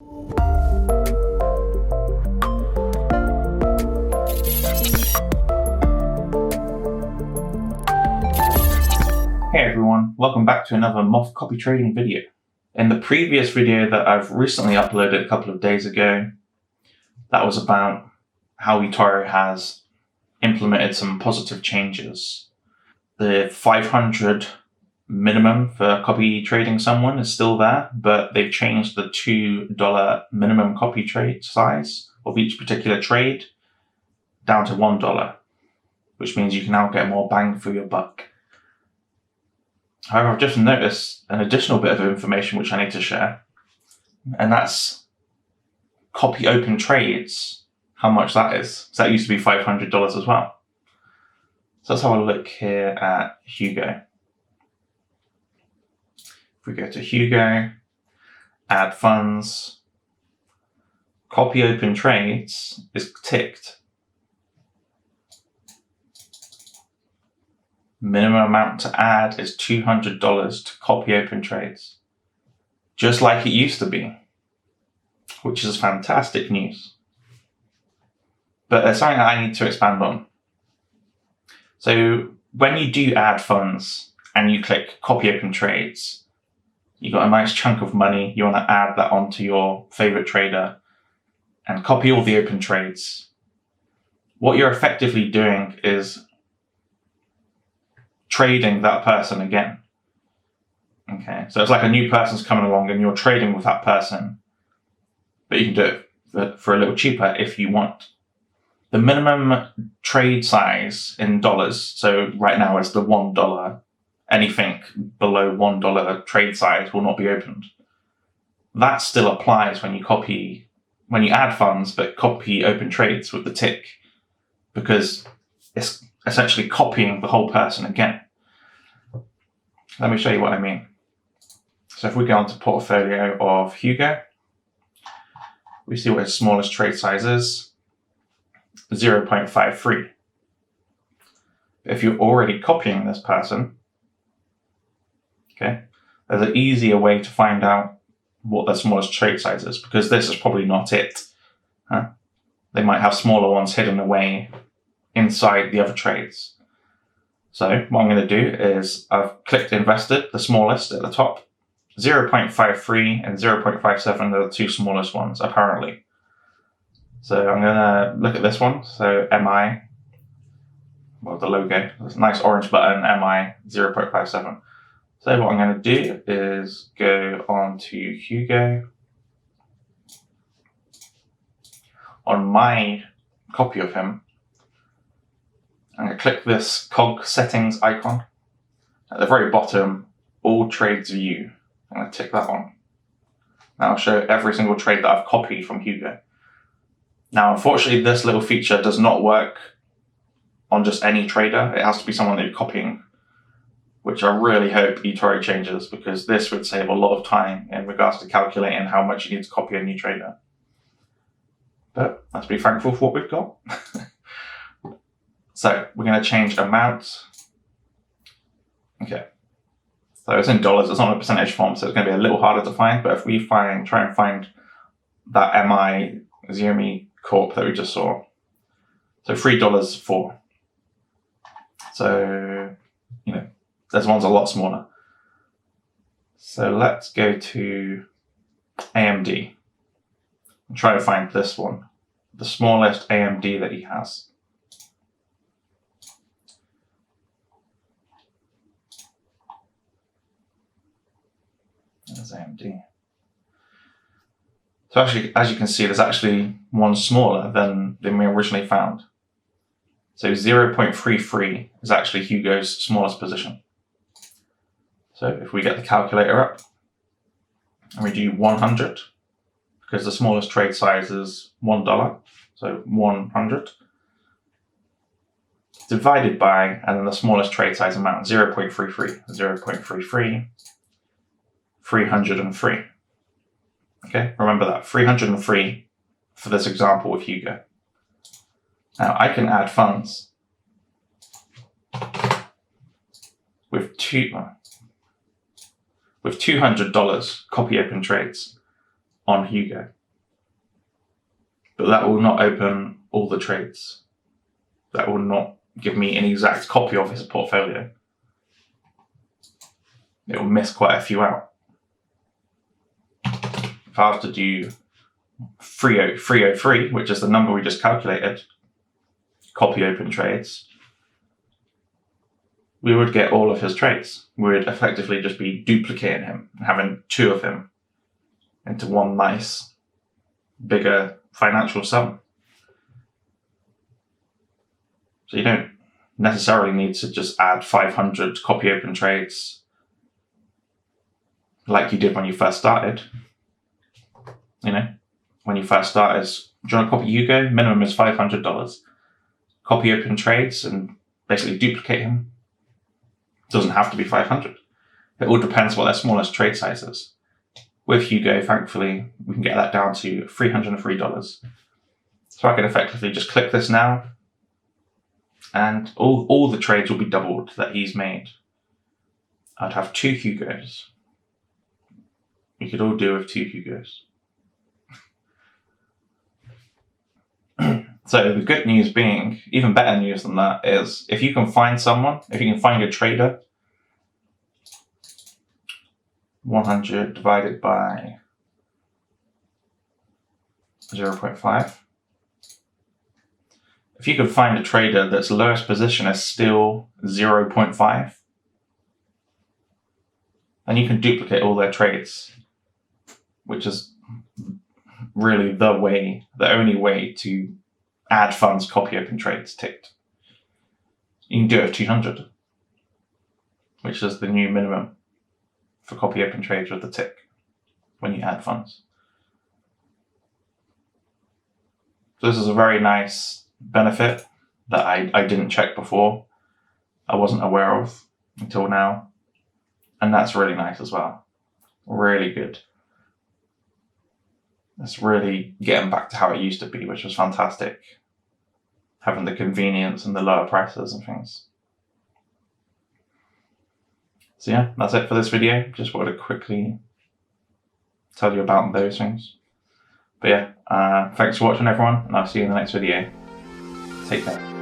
Hey everyone, welcome back to another mOth copy trading video. In the previous video that I've recently uploaded a couple of days ago, that was about how eToro has implemented some positive changes. The 500 minimum for copy trading someone is still there, but they've changed the $2 minimum copy trade size of each particular trade down to $1, which means you can now get more bang for your buck. However, I've just noticed an additional bit of information which I need to share, and that's copy open trades, how much that is. So that used to be $500 as well. So let's have a look here at Hugo. If we go to Hugo, add funds, copy open trades is ticked. Minimum amount to add is $200 to copy open trades, just like it used to be, which is fantastic news. But there's something that I need to expand on. So when you do add funds and you click copy open trades, you got a nice chunk of money, you want to add that onto your favorite trader and copy all the open trades. What you're effectively doing is trading that person again. Okay, so it's like a new person's coming along and you're trading with that person, but you can do it for a little cheaper if you want. The minimum trade size in dollars, so right now it's the $1. Anything below $1 trade size will not be opened. That still applies when you add funds, but copy open trades with the tick, because it's essentially copying the whole person again. Let me show you what I mean. So if we go onto portfolio of Hugo, we see what his smallest trade size is, 0.53. If you're already copying this person, okay, there's an easier way to find out what their smallest trade size is, because this is probably not it. They might have smaller ones hidden away inside the other trades. So what I'm going to do is I've clicked invested, the smallest at the top. 0.53 and 0.57 are the two smallest ones, apparently. So I'm going to look at this one. So MI, well, the logo, this nice orange button, MI 0.57. So what I'm going to do is go on to Hugo. On my copy of him, I'm going to click this cog settings icon. At the very bottom, all trades view. I'm going to tick that on. Now I'll show every single trade that I've copied from Hugo. Now, unfortunately, this little feature does not work on just any trader. It has to be someone that you're copying, which I really hope eToro changes, because this would save a lot of time in regards to calculating how much you need to copy a new trader. But let's be thankful for what we've got. So we're going to change amount. Okay. So it's in dollars, it's not a percentage form, so it's going to be a little harder to find. But if we try and find that MI Xiaomi Corp that we just saw. So $3.04. So, this one's a lot smaller. So let's go to AMD and try to find this one, the smallest AMD that he has. There's AMD. So actually, as you can see, there's actually one smaller than we originally found. So 0.33 is actually Hugo's smallest position. So if we get the calculator up and we do 100, because the smallest trade size is $1, so 100, divided by, and then the smallest trade size amount, 0.33, 0.33, 303. Okay, remember that, 303 for this example with Hugo. Now I can add funds with $200 copy open trades on Hugo. But that will not open all the trades. That will not give me an exact copy of his portfolio. It will miss quite a few out. If I was to do 303, which is the number we just calculated, copy open trades, we would get all of his trades. We would effectively just be duplicating him, having two of him into one nice, bigger financial sum. So you don't necessarily need to just add 500 copy open trades like you did when you first started. You know, when you first start, do you want to copy Hugo? Minimum is $500. Copy open trades and basically duplicate him. It doesn't have to be 500. It all depends what their smallest trade size is. With Hugo, thankfully, we can get that down to $303. So I can effectively just click this now, and all the trades will be doubled that he's made. I'd have 2 Hugos. We could all do with 2 Hugos. So the good news being, even better news than that, is if you can find someone, if you can find a trader, 100 divided by 0.5. If you could find a trader that's lowest position is still 0.5, then you can duplicate all their trades, which is really the only way to add funds, copy open trades ticked. You can do it at 200, which is the new minimum for copy open trades with the tick when you add funds. So this is a very nice benefit that I didn't check before. I wasn't aware of until now. And that's really nice as well. Really good. It's really getting back to how it used to be, which was fantastic. Having the convenience and the lower prices and things. So yeah, that's it for this video. Just wanted to quickly tell you about those things. But yeah, thanks for watching everyone, and I'll see you in the next video. Take care.